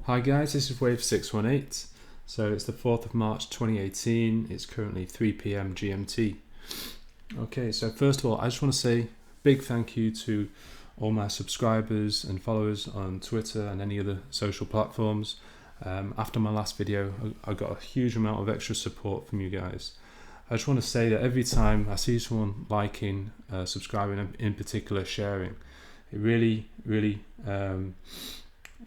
Hi guys, this is Wave 618. So it's the 4th of March 2018. It's currently 3 p.m. GMT. Okay, so first of all, I just want to say a big thank you to all my subscribers and followers on Twitter and any other social platforms. After my last video, I got a huge amount of extra support from you guys. I just want to say that every time I see someone liking, subscribing, and in particular sharing, it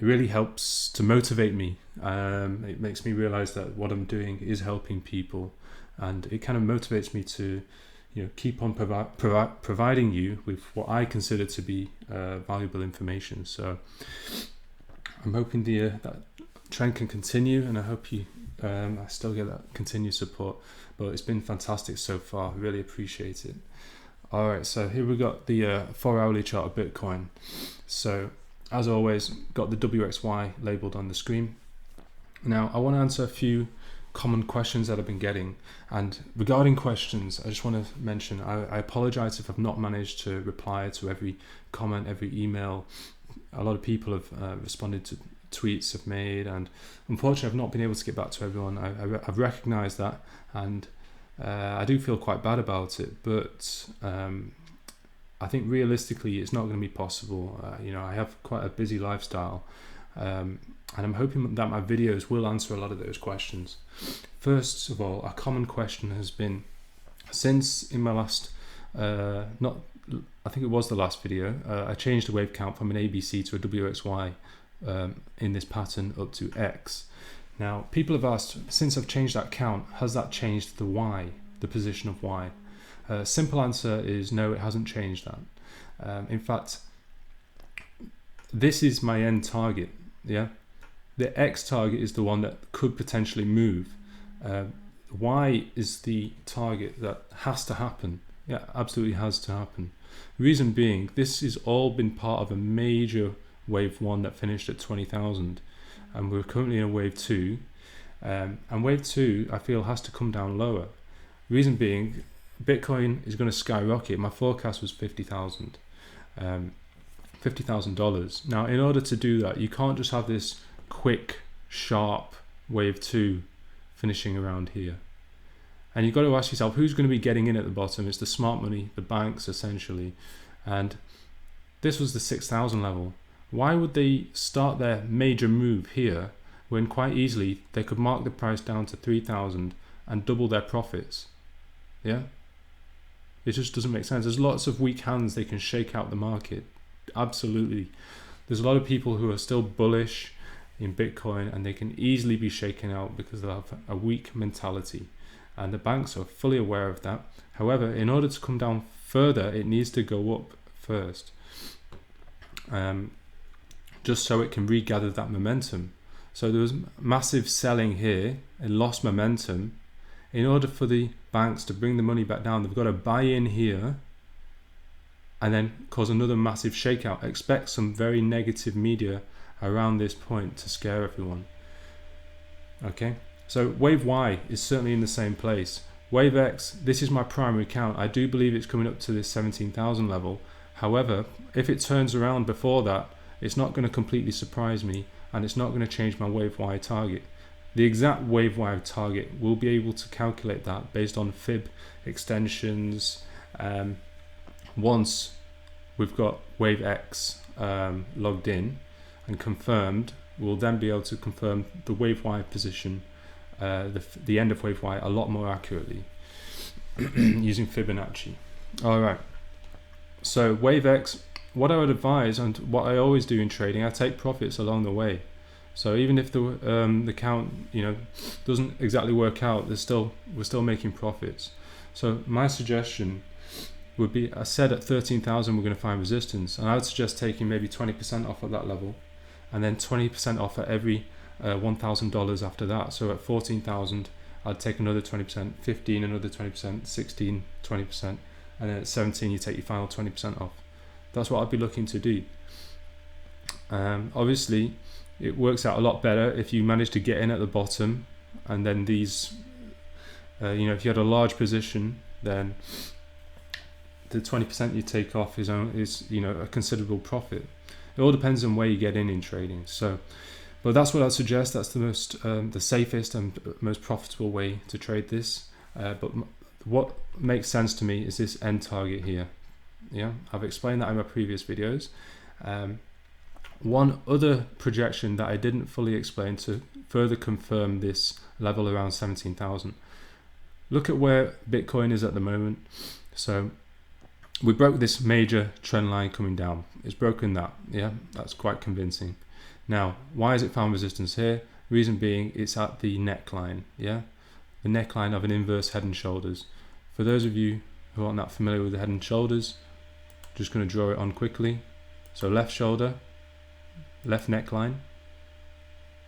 really helps to motivate me. It makes me realize that what I'm doing is helping people, and it kind of motivates me to, keep on providing you with what I consider to be valuable information. So I'm hoping that trend can continue, and I hope I still get that continued support. But it's been fantastic so far. Really appreciate it. All right, so here we got the 4-hourly chart of Bitcoin. So as always, got the WXY labeled on the screen. Now I want to answer a few common questions that I've been getting, and regarding questions, I just want to mention I apologize if I've not managed to reply to every comment, every email. A lot of people have responded to tweets I've made, and unfortunately I've not been able to get back to everyone. I've recognized that, and I do feel quite bad about it, but I think realistically it's not going to be possible. I have quite a busy lifestyle, and I'm hoping that my videos will answer a lot of those questions. First of all, a common question has been, since in my last, I think it was the last video, I changed the wave count from an ABC to a WXY in this pattern up to X. Now, people have asked, since I've changed that count, has that changed the Y, the position of Y? Simple answer is no, it hasn't changed that. In fact, this is my end target. Yeah, the X target is the one that could potentially move. Y is the target that has to happen. Yeah, absolutely has to happen. Reason being, this has all been part of a major wave 1 that finished at 20,000, and we're currently in a wave 2. And wave 2, I feel, has to come down lower. Reason being, Bitcoin is going to skyrocket. My forecast was $50,000. $50,000. Now, in order to do that, you can't just have this quick, sharp wave 2 finishing around here. And you've got to ask yourself, who's going to be getting in at the bottom? It's the smart money, the banks essentially. And this was the 6,000 level. Why would they start their major move here when quite easily they could mark the price down to 3,000 and double their profits? Yeah? It just doesn't make sense. There's lots of weak hands they can shake out the market. Absolutely. There's a lot of people who are still bullish in Bitcoin, and they can easily be shaken out because they'll have a weak mentality. And the banks are fully aware of that. However, in order to come down further, it needs to go up first. Just so it can regather that momentum. So there was massive selling here. It lost momentum. In order for the banks to bring the money back down, they've got to buy in here and then cause another massive shakeout. Expect some very negative media around this point to scare everyone. Okay, so wave Y is certainly in the same place. Wave X, this is my primary count. I do believe it's coming up to this 17,000 level. However, if it turns around before that, it's not going to completely surprise me, and it's not going to change my wave Y target. The exact wave Y target, we'll be able to calculate that based on fib extensions. Once we've got wave X logged in and confirmed, we'll then be able to confirm the wave Y position, the end of wave Y, a lot more accurately using Fibonacci. All right. So wave X, what I would advise, and what I always do in trading, I take profits along the way. So even if the count doesn't exactly work out, we're still making profits. So my suggestion would be, I said at 13,000 we're going to find resistance, and I would suggest taking maybe 20% off at that level, and then 20% off at every $1,000 after that. So at 14,000 I'd take another 20%, 15 another 20%, 16 20%, and then at 17 you take your final 20% off. That's what I'd be looking to do. Obviously it works out a lot better if you manage to get in at the bottom, and then these if you had a large position, then the 20% you take off is a considerable profit. It all depends on where you get in trading. So But that's what I'd suggest. That's the most, the safest and most profitable way to trade this. But what makes sense to me is this end target here. Yeah, I've explained that in my previous videos. One other projection that I didn't fully explain to further confirm this level around 17,000. Look at where Bitcoin is at the moment. So we broke this major trend line coming down. It's broken that. Yeah, that's quite convincing. Now, why has it found resistance here? Reason being, it's at the neckline. Yeah, the neckline of an inverse head and shoulders. For those of you who aren't that familiar with the head and shoulders, just going to draw it on quickly. So left shoulder, left neckline,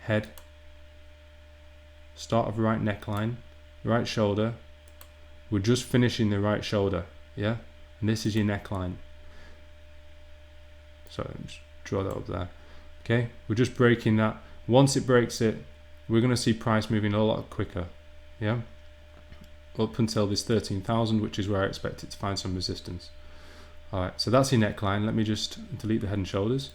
head, start of right neckline, right shoulder. We're just finishing the right shoulder, yeah? And this is your neckline. So just draw that up there. Okay, we're just breaking that. Once it breaks it, we're going to see price moving a lot quicker, yeah? Up until this 13,000, which is where I expect it to find some resistance. Alright, so that's your neckline. Let me just delete the head and shoulders.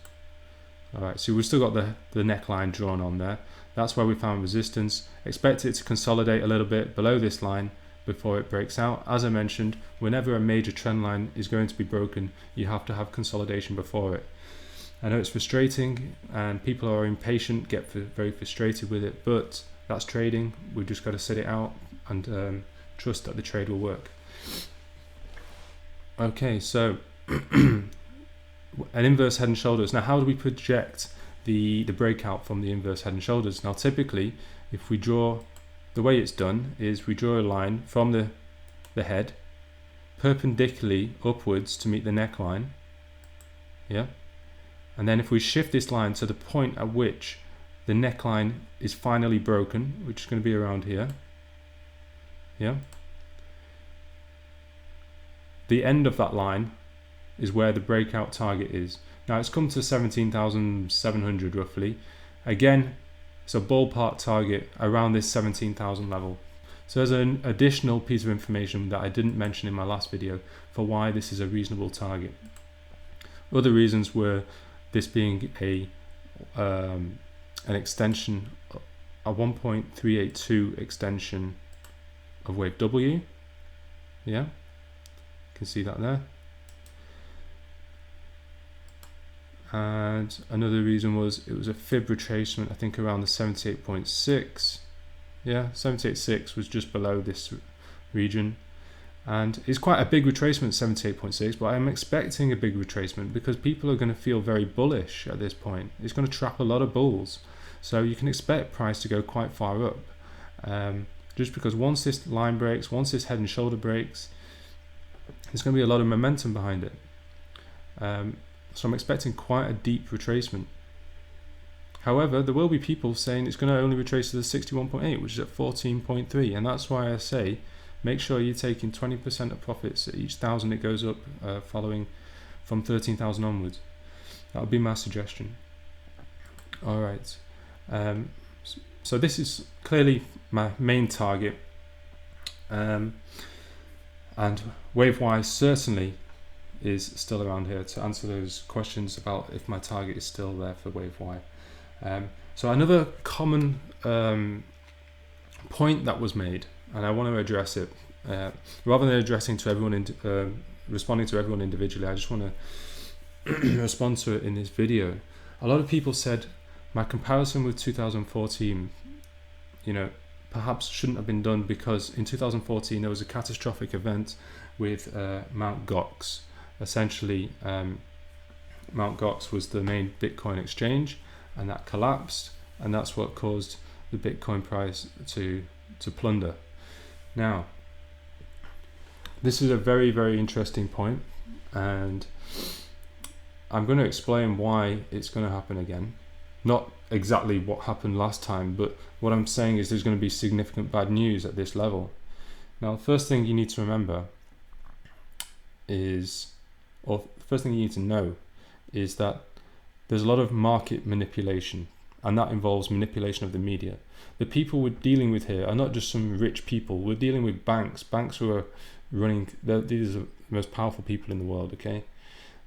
Alright, so we've still got the neckline drawn on there. That's where we found resistance. Expect it to consolidate a little bit below this line before it breaks out. As I mentioned, whenever a major trend line is going to be broken, you have to have consolidation before it. I know it's frustrating and people are impatient, get very frustrated with it, but that's trading. We've just got to sit it out and trust that the trade will work. Okay, so an inverse head and shoulders. Now, how do we project the breakout from the inverse head and shoulders? Now, typically, if we draw, the way it's done is we draw a line from the head perpendicularly upwards to meet the neckline. Yeah. And then if we shift this line to the point at which the neckline is finally broken, which is going to be around here. Yeah. The end of that line is where the breakout target is. Now it's come to 17,700 roughly. Again, it's a ballpark target around this 17,000 level. So there's an additional piece of information that I didn't mention in my last video for why this is a reasonable target. Other reasons were this being an extension, a 1.382 extension of wave W. Yeah, you can see that there. And another reason was it was a fib retracement, I think around the 78.6. Yeah, 78.6 was just below this region. And it's quite a big retracement, 78.6, but I'm expecting a big retracement because people are going to feel very bullish at this point. It's going to trap a lot of bulls. So you can expect price to go quite far up. Just because once this line breaks, once this head and shoulder breaks, there's going to be a lot of momentum behind it. So I'm expecting quite a deep retracement. However, there will be people saying it's going to only retrace to the 61.8, which is at 14.3, and that's why I say make sure you're taking 20% of profits at each 1,000 it goes up, following from 13,000 onwards. That would be my suggestion. All right. So this is clearly my main target, and wave-wise certainly is still around here to answer those questions about if my target is still there for wave Y. So another common point that was made, and I want to address it, rather than addressing to everyone, responding to everyone individually, I just want to respond to it in this video. A lot of people said my comparison with 2014, perhaps shouldn't have been done because in 2014 there was a catastrophic event with Mt. Gox. Essentially, Mt. Gox was the main Bitcoin exchange, and that collapsed, and that's what caused the Bitcoin price to plunder. Now, this is a very, very interesting point, and I'm going to explain why it's going to happen again. Not exactly what happened last time, but what I'm saying is there's going to be significant bad news at this level. Now, the first thing you need to remember is, or the first thing you need to know is that there's a lot of market manipulation, and that involves manipulation of the media. The people we're dealing with here are not just some rich people. We're dealing with banks who are running, these are the most powerful people in the world, okay?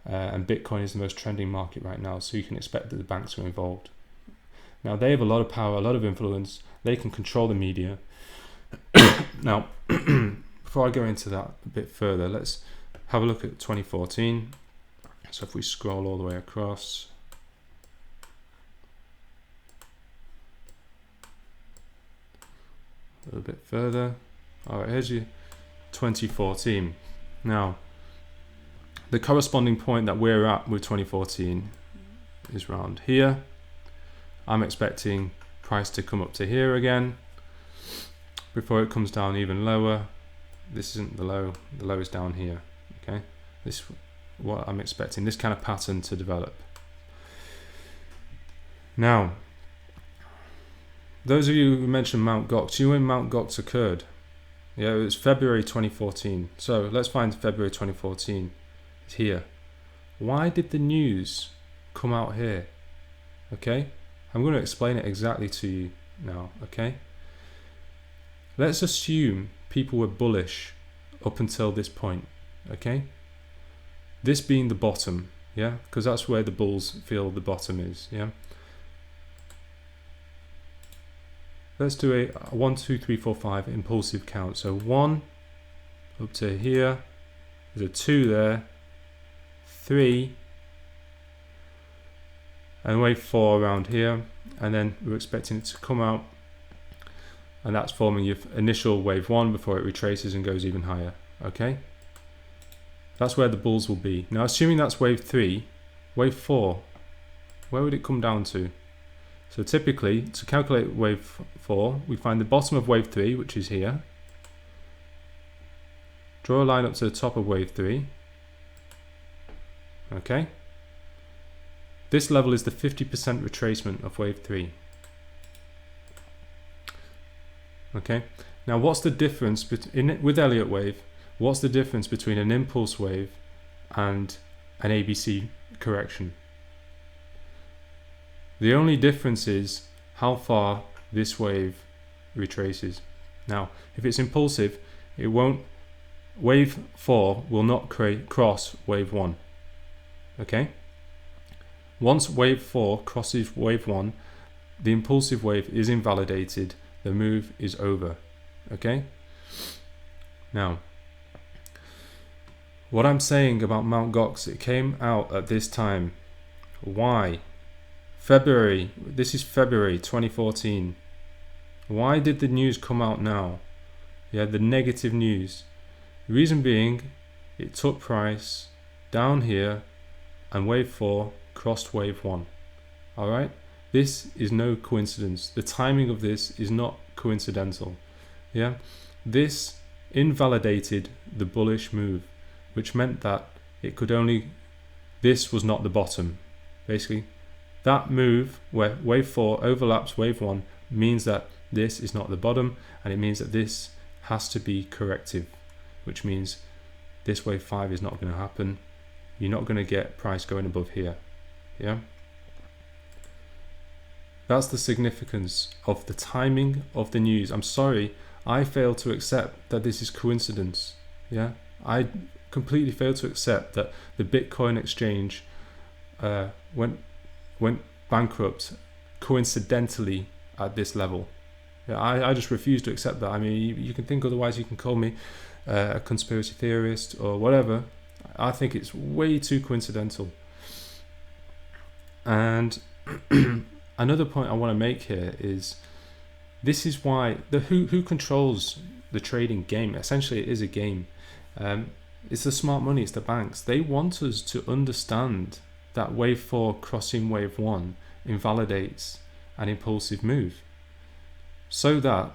And Bitcoin is the most trending market right now, so you can expect that the banks are involved. Now they have a lot of power, a lot of influence. They can control the media. Now, before I go into that a bit further, let's have a look at 2014. So if we scroll all the way across, a little bit further. All right, here's your 2014. Now, the corresponding point that we're at with 2014 is around here. I'm expecting price to come up to here again before it comes down even lower. This isn't the low is down here. Okay, this what I'm expecting, this kind of pattern to develop. Now, those of you who mentioned Mt. Gox, you know when Mt. Gox occurred? Yeah, it was February 2014. So let's find February 2014. It's here. Why did the news come out here? Okay, I'm going to explain it exactly to you now. Okay, let's assume people were bullish up until this point. Okay, this being the bottom, yeah, because that's where the bulls feel the bottom is. Yeah, let's do a 1, 2, 3, 4, 5 impulsive count. So 1 up to here, there's a 2 there, 3, and wave 4 around here, and then we're expecting it to come out, and that's forming your initial wave 1 before it retraces and goes even higher. Okay, that's where the bulls will be. Now, assuming that's wave 3, wave 4, where would it come down to? So typically, to calculate wave 4, we find the bottom of wave 3, which is here. Draw a line up to the top of wave 3. Okay. This level is the 50% retracement of wave 3. Okay. Now, what's the difference with Elliott wave? What's the difference between an impulse wave and an ABC correction? The only difference is how far this wave retraces. Now, if it's impulsive, it won't. Wave 4 will not cross wave 1. Okay? Once wave 4 crosses wave 1, the impulsive wave is invalidated. The move is over. Okay? Now, what I'm saying about Mt. Gox, it came out at this time. Why? February, this is February 2014. Why did the news come out now? Yeah, the negative news. The reason being, it took price down here and wave 4 crossed wave 1. Alright? This is no coincidence. The timing of this is not coincidental. Yeah? This invalidated the bullish move, which meant that it could only, this was not the bottom. Basically, that move where wave 4 overlaps wave 1 means that this is not the bottom, and it means that this has to be corrective, which means this wave 5 is not going to happen. You're not going to get price going above here. Yeah, that's the significance of the timing of the news. I'm sorry, I fail to accept that this is coincidence. Yeah, I completely fail to accept that the Bitcoin exchange went bankrupt coincidentally at this level. Yeah, I just refuse to accept that. I mean, you can think otherwise, you can call me a conspiracy theorist or whatever. I think it's way too coincidental. And another point I want to make here is, this is why who controls the trading game. Essentially, it is a game. It's the smart money, it's the banks. They want us to understand that wave 4 crossing wave 1 invalidates an impulsive move, so that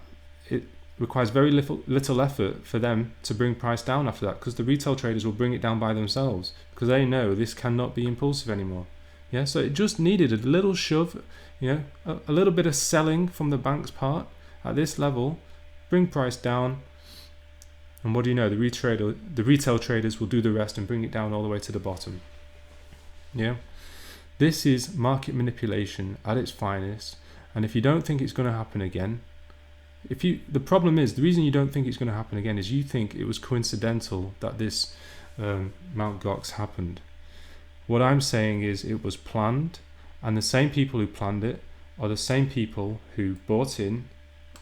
it requires very little effort for them to bring price down after that, because the retail traders will bring it down by themselves, because they know this cannot be impulsive anymore. Yeah, so it just needed a little shove, you know, a little bit of selling from the bank's part at this level, bring price down, and what do you know, the retail traders will do the rest and bring it down all the way to the bottom. Yeah, this is market manipulation at its finest. And if you don't think it's going to happen again, the problem is, the reason you don't think it's going to happen again is you think it was coincidental that this Mt. Gox happened. What I'm saying is it was planned, and the same people who planned it are the same people who bought in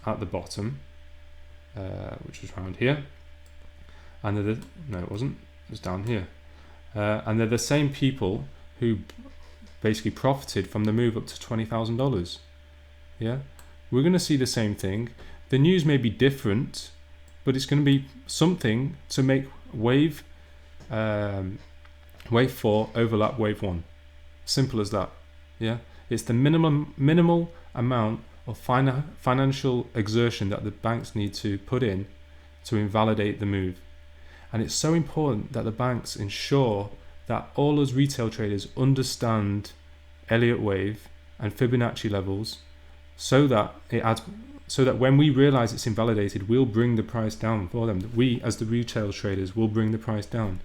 at the bottom, which was around here, and no, it wasn't, it was down here, and they're the same people who basically profited from the move up to $20,000. Yeah, we're going to see the same thing. The news may be different, but it's going to be something to make wave 4 overlap wave 1. Simple as that. Yeah, it's the minimal amount of financial exertion that the banks need to put in to invalidate the move. And it's so important that the banks ensure that all us retail traders understand Elliott wave and Fibonacci levels, so that when we realize it's invalidated, we'll bring the price down for them. We, as the retail traders, will bring the price down.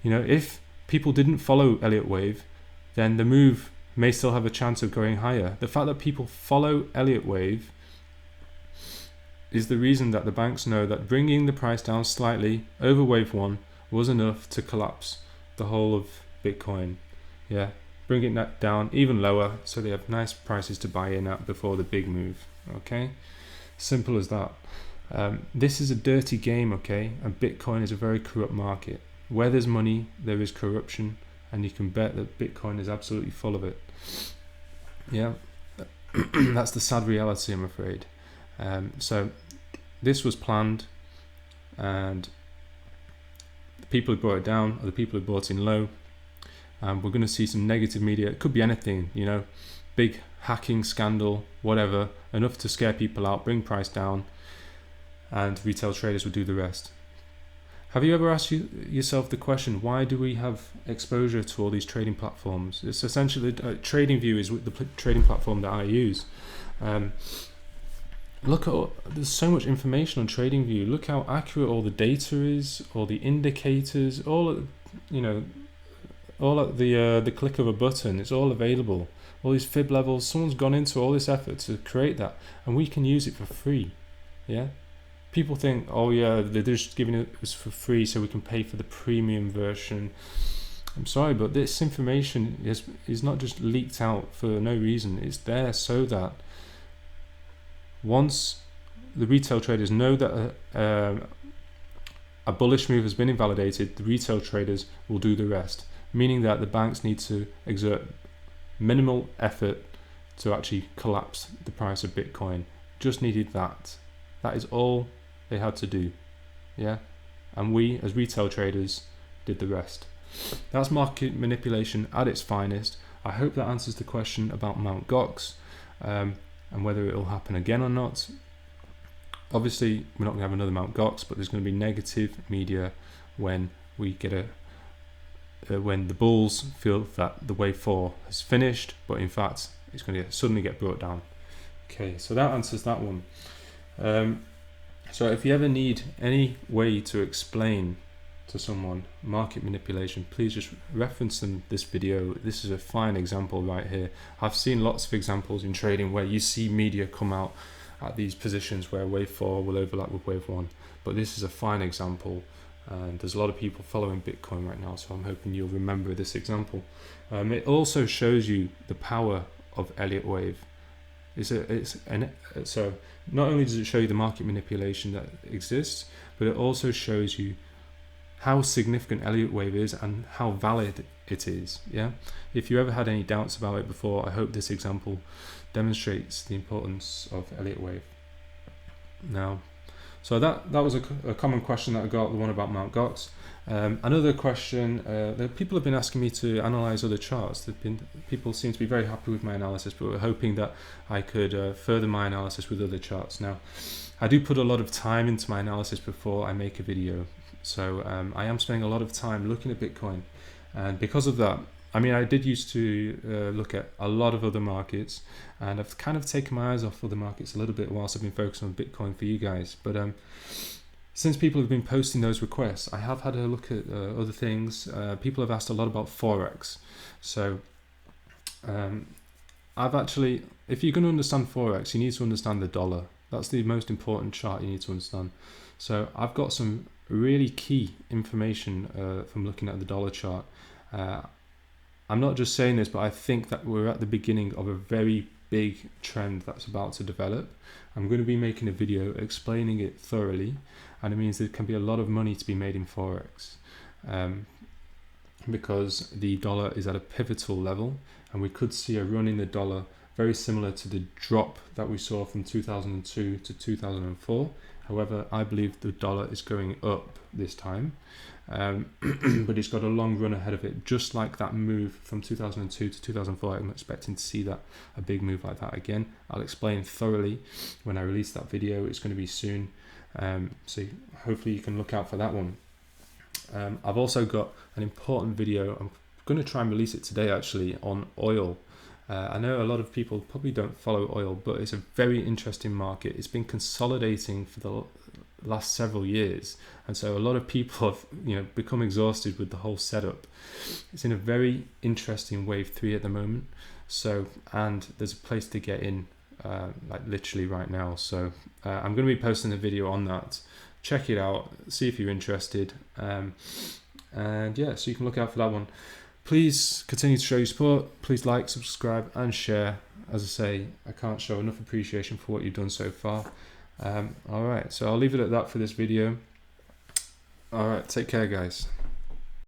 You know, if people didn't follow Elliott wave, then the move may still have a chance of going higher. The fact that people follow Elliott wave is the reason that the banks know that bringing the price down slightly over wave 1 was enough to collapse the whole of Bitcoin. Yeah, bringing that down even lower so they have nice prices to buy in at before the big move. Okay, simple as that. This is a dirty game, okay, and Bitcoin is a very corrupt market. Where there's money, there is corruption, and you can bet that Bitcoin is absolutely full of it. Yeah, that's the sad reality, I'm afraid. So this was planned, and the people who brought it down are the people who bought in low. We're going to see some negative media. It could be anything, you know, big hacking scandal, whatever, enough to scare people out, bring price down, and retail traders will do the rest. Have you ever asked yourself the question, why do we have exposure to all these trading platforms? It's essentially, TradingView is the trading platform that I use. Look at, there's so much information on TradingView. Look how accurate all the data is, all the indicators, all at the click of a button. It's all available. All these fib levels, someone's gone into all this effort to create that, and we can use it for free. Yeah. People think, oh yeah, they're just giving it us for free so we can pay for the premium version. I'm sorry, but this information is not just leaked out for no reason. It's there so that once the retail traders know that a bullish move has been invalidated, the retail traders will do the rest, meaning that the banks need to exert minimal effort to actually collapse the price of Bitcoin. Just needed that. That is all they had to do. Yeah, and we as retail traders did the rest. That's market manipulation at its finest. I hope that answers the question about Mt. Gox and whether it will happen again or not. Obviously we're not going to have another Mt. Gox, but there's going to be negative media when we get when the bulls feel that the wave 4 has finished, but in fact it's going to suddenly get brought down. Okay, so that answers that one. So if you ever need any way to explain to someone market manipulation, please just reference this video. This is a fine example right here. I've seen lots of examples in trading where you see media come out at these positions where wave 4 will overlap with wave 1, but this is a fine example, and there's a lot of people following Bitcoin right now, so I'm hoping you'll remember this example. It also shows you the power of Elliott wave. So not only does it show you the market manipulation that exists, but it also shows you how significant Elliott wave is and how valid it is. Yeah, if you ever had any doubts about it before, I hope this example demonstrates the importance of Elliott wave. Now, so that was a common question that I got, the one about Mt. Gox. Another question that people have been asking me to analyze other charts. People seem to be very happy with my analysis, but we're hoping that I could further my analysis with other charts. Now, I do put a lot of time into my analysis before I make a video, so I am spending a lot of time looking at Bitcoin, and because of that, I mean, I did used to look at a lot of other markets, and I've kind of taken my eyes off other markets a little bit whilst I've been focusing on Bitcoin for you guys. But since people have been posting those requests, I have had a look at other things. People have asked a lot about Forex. So I've actually, if you're going to understand Forex, you need to understand the dollar. That's the most important chart you need to understand. So I've got some really key information from looking at the dollar chart. I'm not just saying this, but I think that we're at the beginning of a very big trend that's about to develop. I'm going to be making a video explaining it thoroughly, and it means there can be a lot of money to be made in Forex, because the dollar is at a pivotal level, and we could see a run in the dollar very similar to the drop that we saw from 2002 to 2004. However, I believe the dollar is going up this time, but it's got a long run ahead of it, just like that move from 2002 to 2004. I'm expecting to see a big move like that again. I'll explain thoroughly when I release that video. It's going to be soon, so hopefully you can look out for that one. I've also got an important video. I'm going to try and release it today actually, on oil. I know a lot of people probably don't follow oil, but it's a very interesting market. It's been consolidating for the last several years, and so a lot of people have become exhausted with the whole setup. It's in a very interesting wave 3 at the moment, so, and there's a place to get in like literally right now. So I'm going to be posting a video on that. Check it out, see if you're interested, and yeah, so you can look out for that one. Please continue to show your support. Please like, subscribe and share. As I say, I can't show enough appreciation for what you've done so far. Alright, so I'll leave it at that for this video. Alright, take care guys.